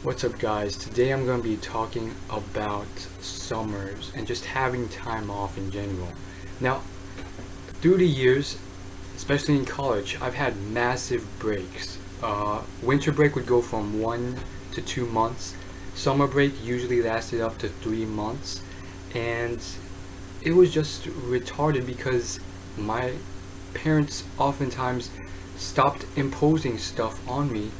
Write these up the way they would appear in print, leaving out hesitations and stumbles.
What's up, guys? Today I'm going to be talking about summers and just having time off in general. Now, through the years, especially in college, I've had massive breaks. Winter break would go from 1 to 2 months. Summer break usually lasted up to 3 months, and it was just retarded because my parents oftentimes stopped imposing stuff on me,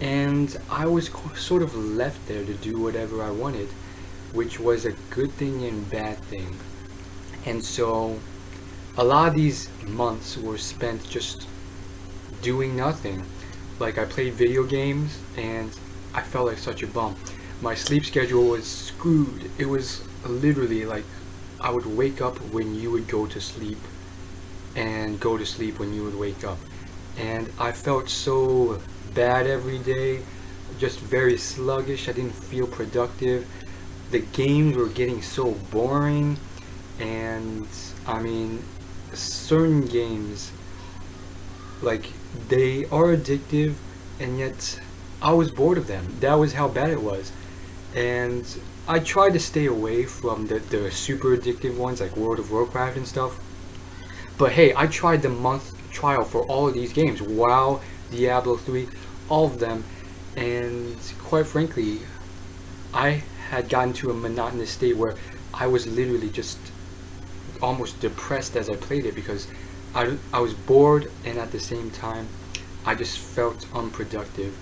and I was sort of left there to do whatever I wanted, which was a good thing and bad thing. And so a lot of these months were spent just doing nothing. Like, I played video games and I felt like such a bum. My sleep schedule was screwed. It was literally like I would wake up when you would go to sleep and go to sleep when you would wake up. And I felt so bad every day, just very sluggish. I didn't feel productive. The games were getting so boring, and I mean, certain games, like, they are addictive, and yet I was bored of them. That was how bad it was. And I tried to stay away from the super addictive ones like World of Warcraft and stuff. But hey, I tried the month trial for all of these games. WoW, Diablo 3, all of them. And quite frankly, I had gotten to a monotonous state where I was literally just almost depressed as I played it because I was bored, and at the same time I just felt unproductive,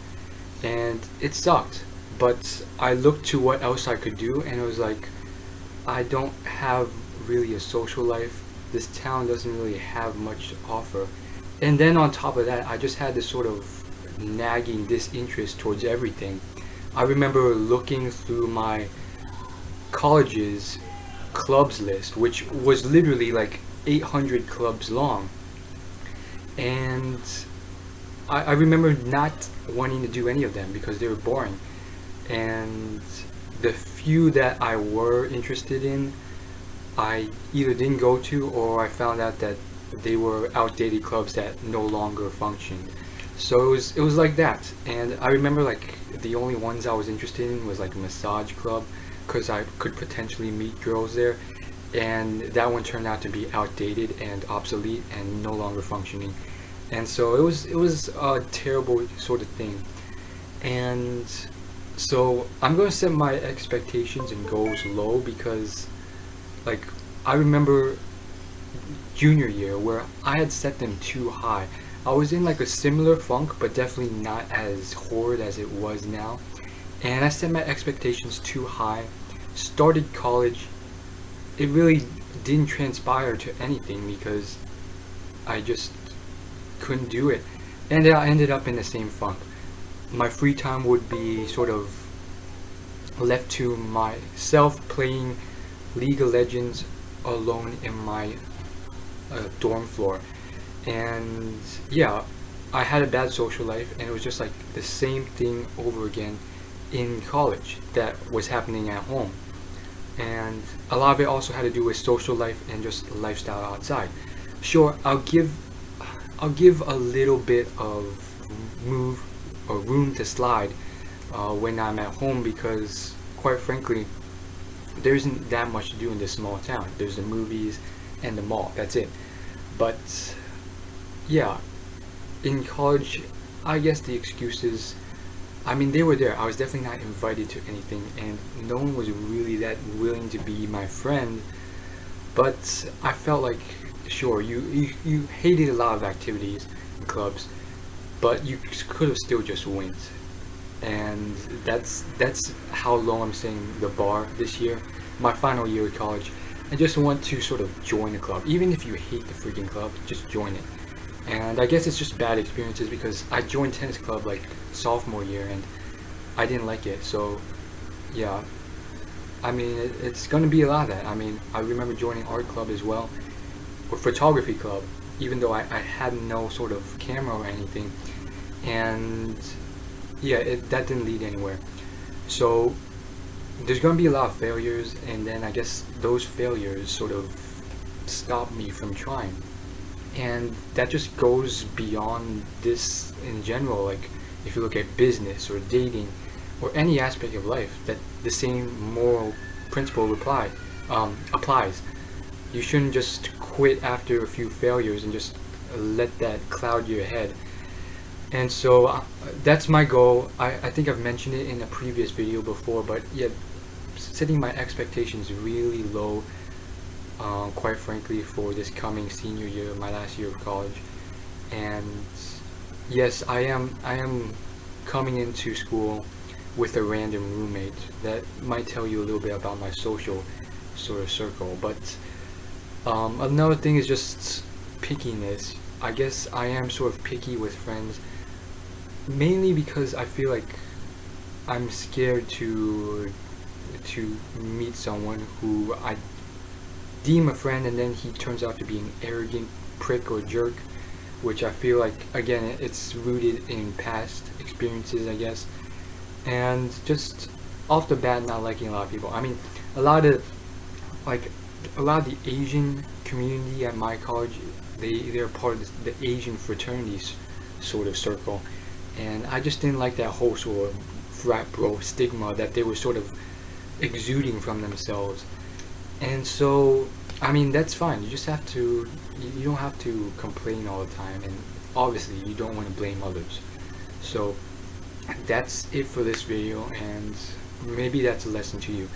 and it sucked. But I looked to what else I could do, and it was like, I don't have really a social life. This town doesn't really have much to offer. And then on top of that, I just had this sort of nagging disinterest towards everything. I remember looking through my college's clubs list, which was literally like 800 clubs long. And I remember not wanting to do any of them because they were boring. And the few that I were interested in, I either didn't go to, or I found out that they were outdated clubs that no longer functioned. So it was like that. And I remember, like, the only ones I was interested in was like a massage club because I could potentially meet girls there, and that one turned out to be outdated and obsolete and no longer functioning. And so it was a terrible sort of thing. And so I'm going to set my expectations and goals low because, like, I remember junior year where I had set them too high. I was in like a similar funk, but definitely not as horrid as it was now. And I set my expectations too high. Started college. It really didn't transpire to anything because I just couldn't do it. And I ended up in the same funk. My free time would be sort of left to myself playing League of Legends alone in my dorm floor. And yeah, I had a bad social life, and it was just like the same thing over again in college that was happening at home. And a lot of it also had to do with social life and just lifestyle outside. Sure, I'll give a little bit of move or room to slide when I'm at home because, quite frankly, there isn't that much to do in this small town. There's the movies and the mall. That's it. But yeah, in college, I guess the excuses, I mean, they were there. I was definitely not invited to anything, and no one was really that willing to be my friend. But I felt like, sure, you hated a lot of activities and clubs, but you could have still just went. And that's how low I'm setting the bar this year, my final year of college. I just want to sort of join a club. Even if you hate the freaking club, just join it. And I guess it's just bad experiences because I joined tennis club like sophomore year and I didn't like it. So yeah, I mean, it's gonna be a lot of that. I mean, I remember joining art club as well, or photography club, even though I had no sort of camera or anything. And yeah, that didn't lead anywhere. So there's gonna be a lot of failures, and then I guess those failures sort of stop me from trying. And that just goes beyond this in general. Like, if you look at business or dating, or any aspect of life, that the same moral principle applies. You shouldn't just quit after a few failures and just let that cloud your head. And so that's my goal. I think I've mentioned it in a previous video before, but yeah, setting my expectations really low, quite frankly, for this coming senior year, my last year of college. And yes, I am coming into school with a random roommate. That might tell you a little bit about my social sort of circle. But another thing is just pickiness. I guess I am sort of picky with friends, mainly because I feel like I'm scared to meet someone who I deem a friend and then he turns out to be an arrogant prick or jerk, which I feel like, again, it's rooted in past experiences, I guess. And just off the bat, not liking a lot of people. I mean, a lot of the Asian community at my college, they're part of the Asian fraternities sort of circle, and I just didn't like that whole sort of frat bro stigma that they were sort of exuding from themselves. And so, I mean, that's fine. You just have to, you don't have to complain all the time, and obviously you don't want to blame others. So that's it for this video, and maybe that's a lesson to you.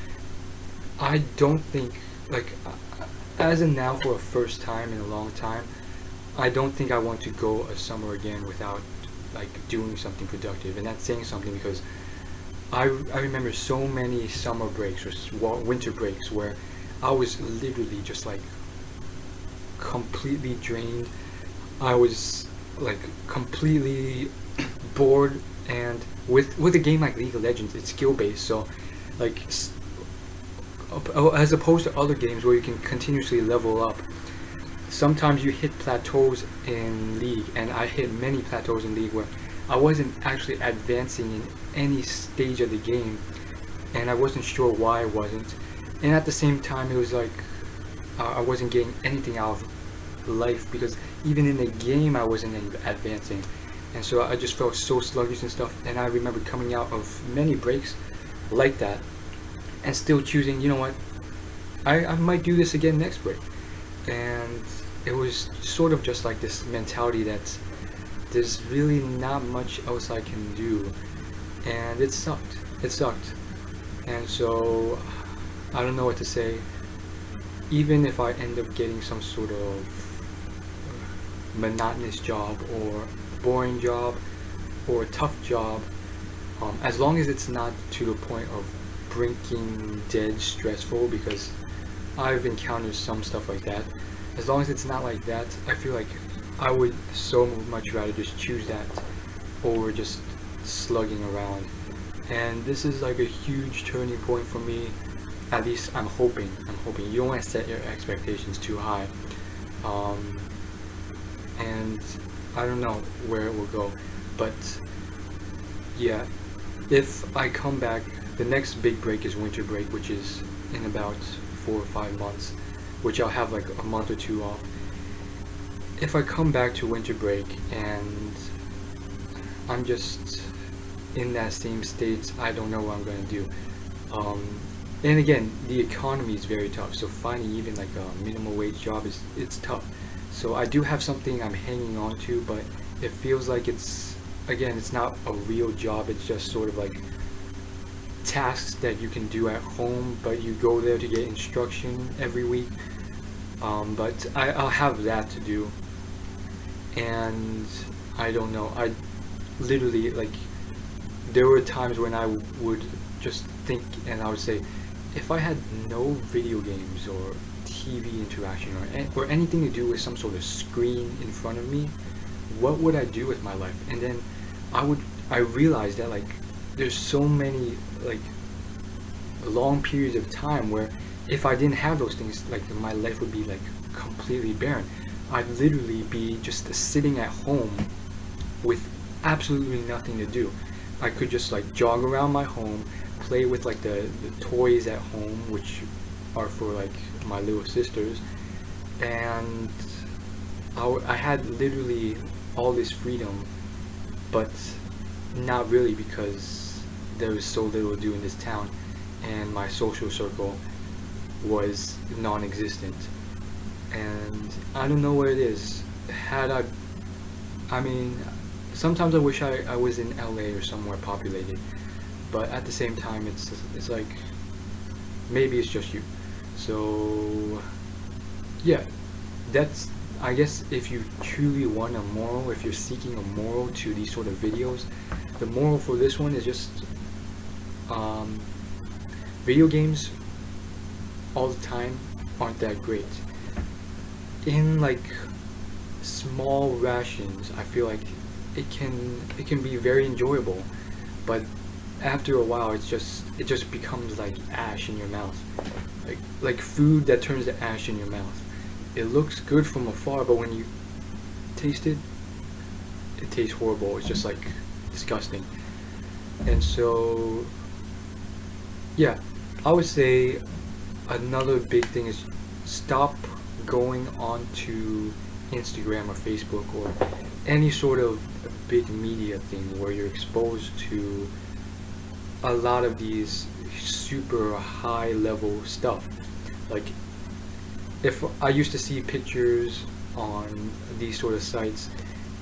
I don't think, like, as of now, for a first time in a long time, I don't think I want to go a summer again without like doing something productive. And that's saying something, because I remember so many summer breaks or winter breaks where I was literally just like completely drained. I was like completely bored, and with a game like League of Legends, it's skill based, so like as opposed to other games where you can continuously level up, sometimes you hit plateaus in League, and I hit many plateaus in League where I wasn't actually advancing in any stage of the game, and I wasn't sure why I wasn't. And at the same time, it was like I wasn't getting anything out of life, because even in the game I wasn't advancing, and so I just felt so sluggish and stuff. And I remember coming out of many breaks like that and still choosing, you know what, I might do this again next break. And it was sort of just like this mentality that there's really not much else I can do, and it sucked. And so I don't know what to say. Even if I end up getting some sort of monotonous job or boring job or tough job, as long as it's not to the point of breaking dead stressful, because I've encountered some stuff like that. As long as it's not like that, I feel like I would so much rather just choose that over just slugging around. And this is like a huge turning point for me. At least I'm hoping. You don't want to set your expectations too high. And I don't know where it will go. But yeah, if I come back, the next big break is winter break, which is in about 4 or 5 months, which I'll have like a month or two off. If I come back to winter break and I'm just in that same state, I don't know what I'm going to do. And again, the economy is very tough, so finding even like a minimum wage job it's tough. So I do have something I'm hanging on to, but it feels like it's not a real job. It's just sort of like tasks that you can do at home, but you go there to get instruction every week. But I'll have that to do, and I don't know. I literally, like, there were times when I would just think, and I would say, if I had no video games or TV interaction or anything to do with some sort of screen in front of me, what would I do with my life? And then I realized that like there's so many like long periods of time where if I didn't have those things, like my life would be like completely barren. I'd literally be just sitting at home with absolutely nothing to do. I could just like jog around my home, play with like the toys at home, which are for like my little sisters, and I had literally all this freedom, but not really, because there was so little to do in this town, and my social circle was non-existent. And I don't know what it is. Had I mean, sometimes I wish I was in LA or somewhere populated, but at the same time, it's like maybe it's just you. So yeah, that's, I guess, if you truly want a moral, if you're seeking a moral to these sort of videos, the moral for this one is just um, video games all the time aren't that great. In like small rations, I feel like it can be very enjoyable, but after a while it just becomes like ash in your mouth, like food that turns to ash in your mouth. It looks good from afar, but when you taste it, it tastes horrible. It's just like disgusting. And so yeah, I would say another big thing is stop going onto Instagram or Facebook or any sort of big media thing where you're exposed to a lot of these super high level stuff. Like, if I used to see pictures on these sort of sites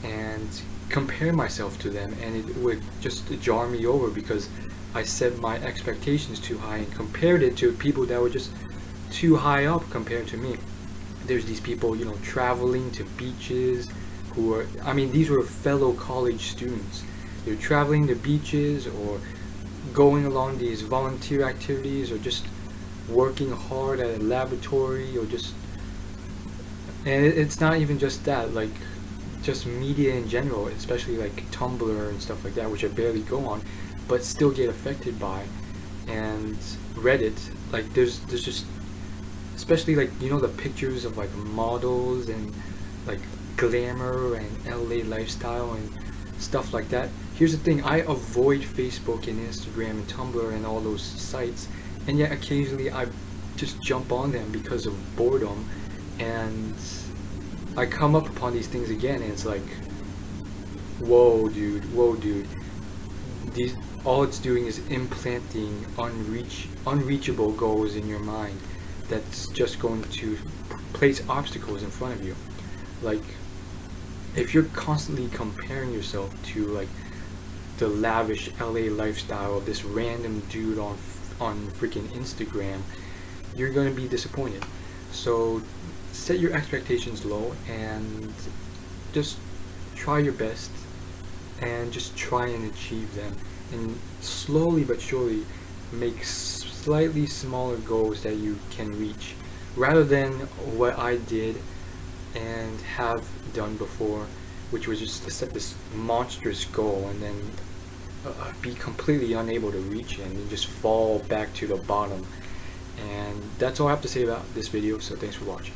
and compare myself to them, and it would just jar me over because I set my expectations too high and compared it to people that were just too high up compared to me. There's these people, you know, traveling to beaches who are, I mean, these were fellow college students. They're traveling to beaches or going along these volunteer activities or just working hard at a laboratory or just, and it's not even just that, like just media in general, especially like Tumblr and stuff like that, which I barely go on, but still get affected by, and Reddit. Like there's just, especially like, you know, the pictures of like models and like glamour and LA lifestyle and stuff like that. Here's the thing, I avoid Facebook and Instagram and Tumblr and all those sites, and yet occasionally I just jump on them because of boredom, and I come up upon these things again, and it's like, whoa dude, these, all it's doing is implanting unreachable goals in your mind that's just going to place obstacles in front of you. Like, if you're constantly comparing yourself to like the lavish LA lifestyle of this random dude on freaking Instagram, you're going to be disappointed. So set your expectations low and just try your best and just try and achieve them, and slowly but surely make slightly smaller goals that you can reach, rather than what I did and have done before, which was just to set this monstrous goal and then be completely unable to reach it and then just fall back to the bottom. And that's all I have to say about this video, so thanks for watching.